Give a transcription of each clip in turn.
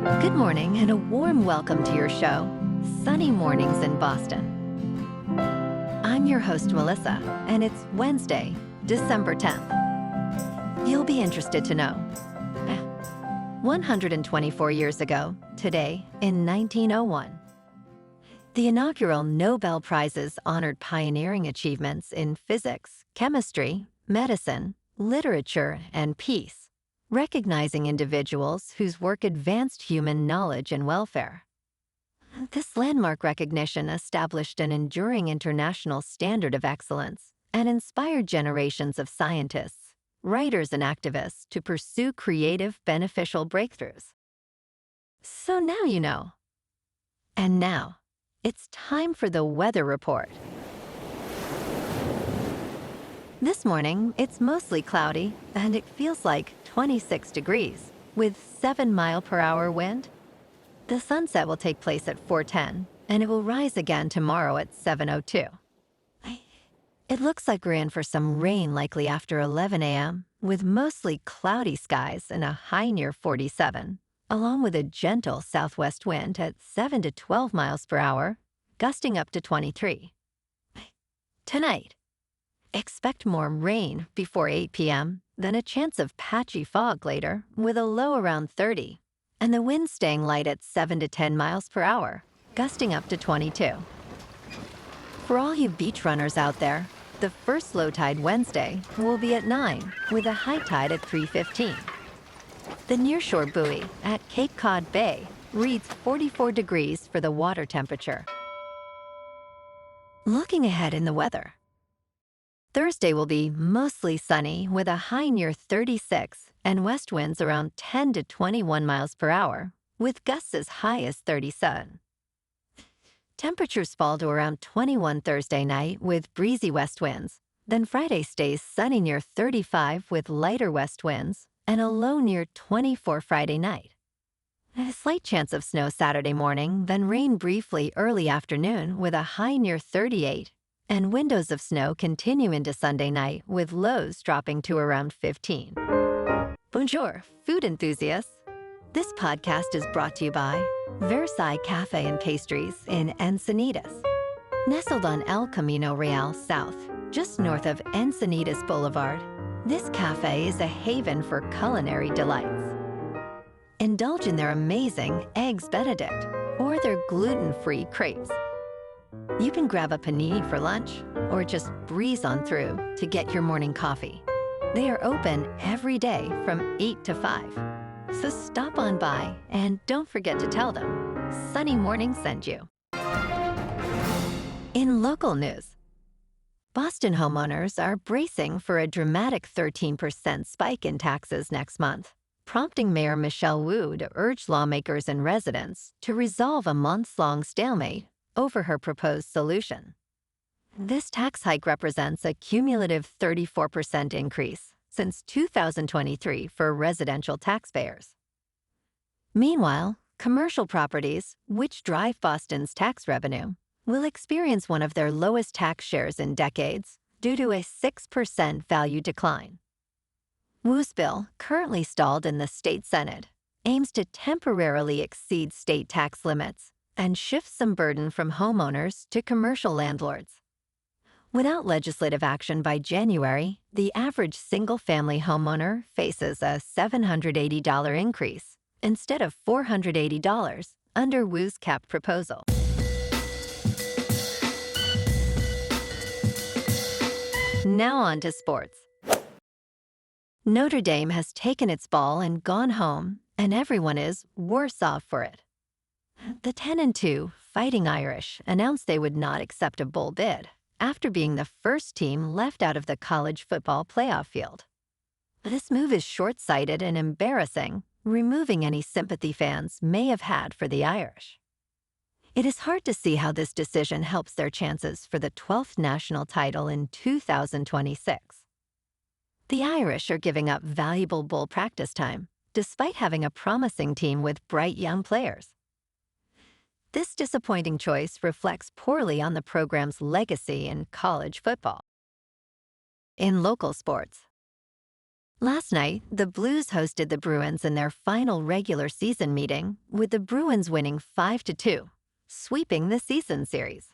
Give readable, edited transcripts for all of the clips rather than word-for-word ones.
Good morning and a warm welcome to your show, Sunny Mornings in Boston. I'm your host, Melissa, and it's Wednesday, December 10th. You'll be interested to know. 124 years ago, today, in 1901, the inaugural Nobel Prizes honored pioneering achievements in physics, chemistry, medicine, literature, and peace, recognizing individuals whose work advanced human knowledge and welfare. This landmark recognition established an enduring international standard of excellence and inspired generations of scientists, writers, and activists to pursue creative, beneficial breakthroughs. So now you know. And now, it's time for the weather report. This morning, it's mostly cloudy, and it feels like 26 degrees, with 7-mile-per-hour wind. The sunset will take place at 4:10, and it will rise again tomorrow at 7:02. It looks like we're in for some rain likely after 11 a.m., with mostly cloudy skies and a high near 47, along with a gentle southwest wind at 7 to 12 miles per hour, gusting up to 23. Tonight, expect more rain before 8 p.m., then a chance of patchy fog later with a low around 30, and the wind staying light at 7 to 10 miles per hour, gusting up to 22. For all you beach runners out there, the first low tide Wednesday will be at 9, with a high tide at 3:15. The nearshore buoy at Cape Cod Bay reads 44 degrees for the water temperature. Looking ahead in the weather, Thursday will be mostly sunny with a high near 36 and west winds around 10 to 21 miles per hour, with gusts as high as 37. Temperatures fall to around 21 Thursday night with breezy west winds. Then Friday stays sunny near 35 with lighter west winds and a low near 24 Friday night. A slight chance of snow Saturday morning, then rain briefly early afternoon with a high near 38, and windows of snow continue into Sunday night with lows dropping to around 15. Bonjour, food enthusiasts. This podcast is brought to you by Versailles Cafe and Pastries in Encinitas. Nestled on El Camino Real South, just north of Encinitas Boulevard, this cafe is a haven for culinary delights. Indulge in their amazing Eggs Benedict or their gluten-free crepes. You can grab a panini for lunch or just breeze on through to get your morning coffee. They are open every day from 8 to 5. So stop on by and don't forget to tell them Sunny Morning sent you. In local news, Boston homeowners are bracing for a dramatic 13% spike in taxes next month, prompting Mayor Michelle Wu to urge lawmakers and residents to resolve a months-long stalemate over her proposed solution. This tax hike represents a cumulative 34% increase since 2023 for residential taxpayers. Meanwhile, commercial properties, which drive Boston's tax revenue, will experience one of their lowest tax shares in decades due to a 6% value decline. Wu's bill, currently stalled in the state Senate, aims to temporarily exceed state tax limits and shift some burden from homeowners to commercial landlords. Without legislative action by January, the average single-family homeowner faces a $780 increase instead of $480 under Wu's cap proposal. Now on to sports. Notre Dame has taken its ball and gone home, and everyone is worse off for it. The 10-2 Fighting Irish announced they would not accept a bowl bid after being the first team left out of the college football playoff field. This move is short-sighted and embarrassing, removing any sympathy fans may have had for the Irish. It is hard to see how this decision helps their chances for the 12th national title in 2026. The Irish are giving up valuable bowl practice time, despite having a promising team with bright young players. This disappointing choice reflects poorly on the program's legacy in college football. In local sports, Last night, the Blues hosted the Bruins in their final regular season meeting, with the Bruins winning 5-2, sweeping the season series.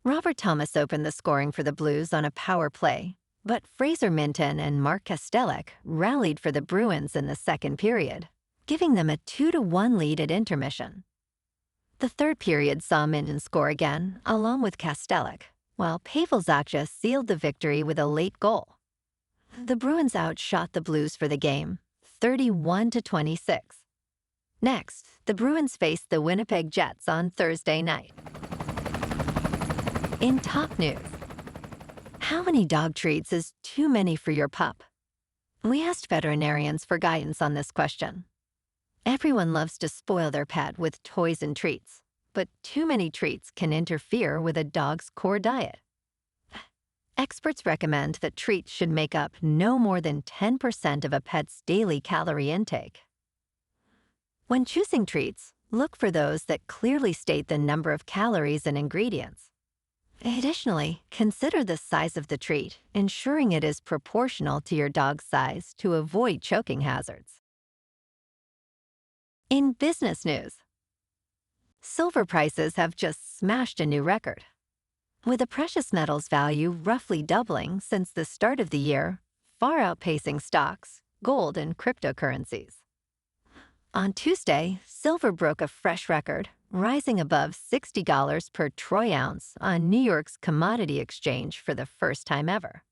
Robert Thomas opened the scoring for the Blues on a power play, but Fraser, Minten and Kastelic rallied for the Bruins in the second period, giving them a 2-1 lead at intermission. The third period saw Minten score again, along with Kastelic, while Pavel Zacha sealed the victory with a late goal. The Bruins outshot the Blues for the game, 31-26. Next, the Bruins faced the Winnipeg Jets on Thursday night. In top news, how many dog treats is too many for your pup? We asked veterinarians for guidance on this question. Everyone loves to spoil their pet with toys and treats, but too many treats can interfere with a dog's core diet. Experts recommend that treats should make up no more than 10% of a pet's daily calorie intake. When choosing treats, look for those that clearly state the number of calories and ingredients. Additionally, consider the size of the treat, ensuring it is proportional to your dog's size to avoid choking hazards. In business news, silver prices have just smashed a new record. With the precious metals value roughly doubling since the start of the year, far outpacing stocks, gold, and cryptocurrencies. On Tuesday, silver broke a fresh record, rising above $60 per troy ounce on New York's commodity exchange for the first time ever.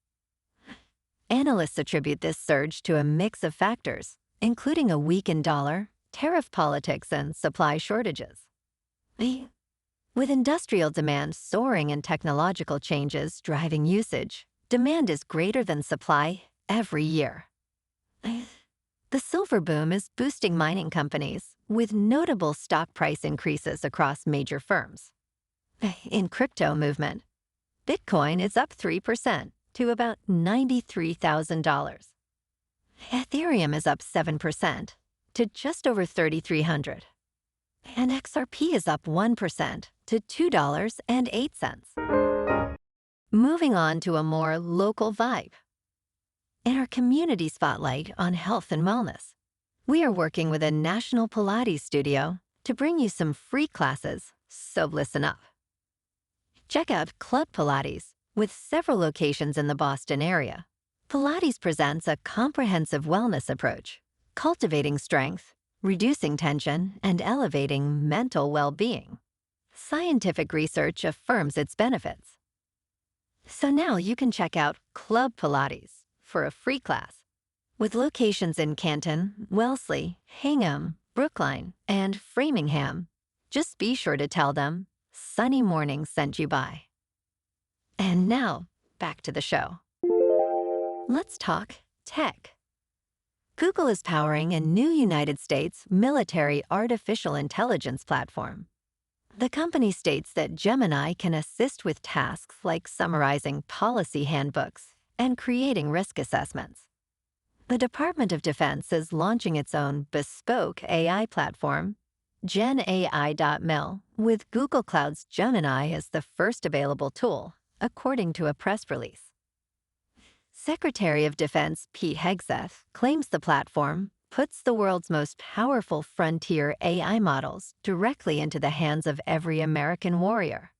Analysts attribute this surge to a mix of factors, including a weakened dollar, tariff politics, and supply shortages. With industrial demand soaring and technological changes driving usage, demand is greater than supply every year. The silver boom is boosting mining companies, with notable stock price increases across major firms. In crypto movement, Bitcoin is up 3% to about $93,000. Ethereum is up 7% to just over $3,300. And XRP is up 1% to $2.08. Moving on to a more local vibe. In our community spotlight on health and wellness, we are working with a national Pilates studio to bring you some free classes, so listen up. Check out Club Pilates, with several locations in the Boston area. Pilates presents a comprehensive wellness approach, cultivating strength, reducing tension, and elevating mental well-being. Scientific research affirms its benefits. So now you can check out Club Pilates for a free class. With locations in Canton, Wellesley, Hingham, Brookline, and Framingham, just be sure to tell them Sunny Morning sent you by. And now, back to the show. Let's talk tech. Google is powering a new United States military artificial intelligence platform. The company states that Gemini can assist with tasks like summarizing policy handbooks and creating risk assessments. The Department of Defense is launching its own bespoke AI platform, GenAI.mil, with Google Cloud's Gemini as the first available tool, according to a press release. Secretary of Defense Pete Hegseth claims the platform puts the world's most powerful frontier AI models directly into the hands of every American warrior.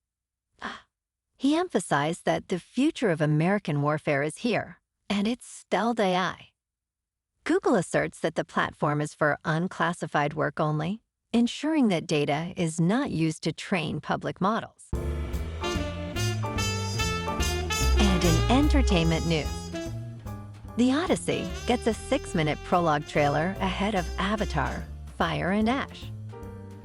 He emphasized that the future of American warfare is here, and it's spelled AI. Google asserts that the platform is for unclassified work only, ensuring that data is not used to train public models. And in entertainment news, The Odyssey gets a 6-minute prologue trailer ahead of Avatar, Fire and Ash.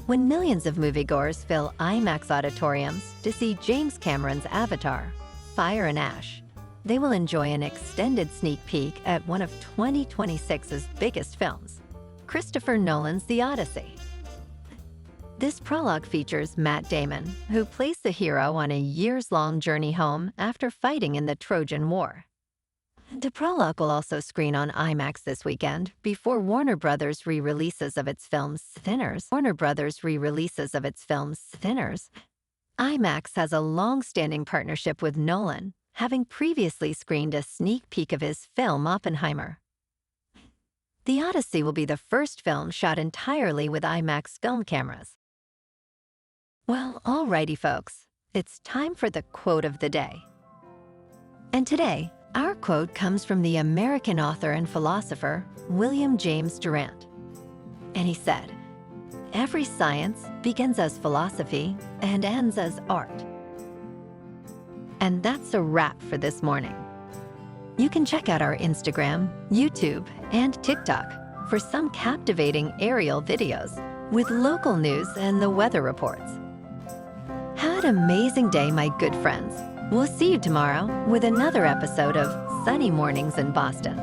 When millions of moviegoers fill IMAX auditoriums to see James Cameron's Avatar, Fire and Ash, they will enjoy an extended sneak peek at one of 2026's biggest films, Christopher Nolan's The Odyssey. This prologue features Matt Damon, who plays the hero on a years-long journey home after fighting in the Trojan War. The prologue will also screen on IMAX this weekend before Warner Brothers re-releases of its films Sinners. IMAX has a long-standing partnership with Nolan, having previously screened a sneak peek of his film Oppenheimer. The Odyssey will be the first film shot entirely with IMAX film cameras. Well, alrighty folks, it's time for the quote of the day. And today, our quote comes from the American author and philosopher William James Durant. And he said, "Every science begins as philosophy and ends as art." And that's a wrap for this morning. You can check out our Instagram, YouTube, and TikTok for some captivating aerial videos with local news and the weather reports. Have an amazing day, my good friends. We'll see you tomorrow with another episode of Sunny Mornings in Boston.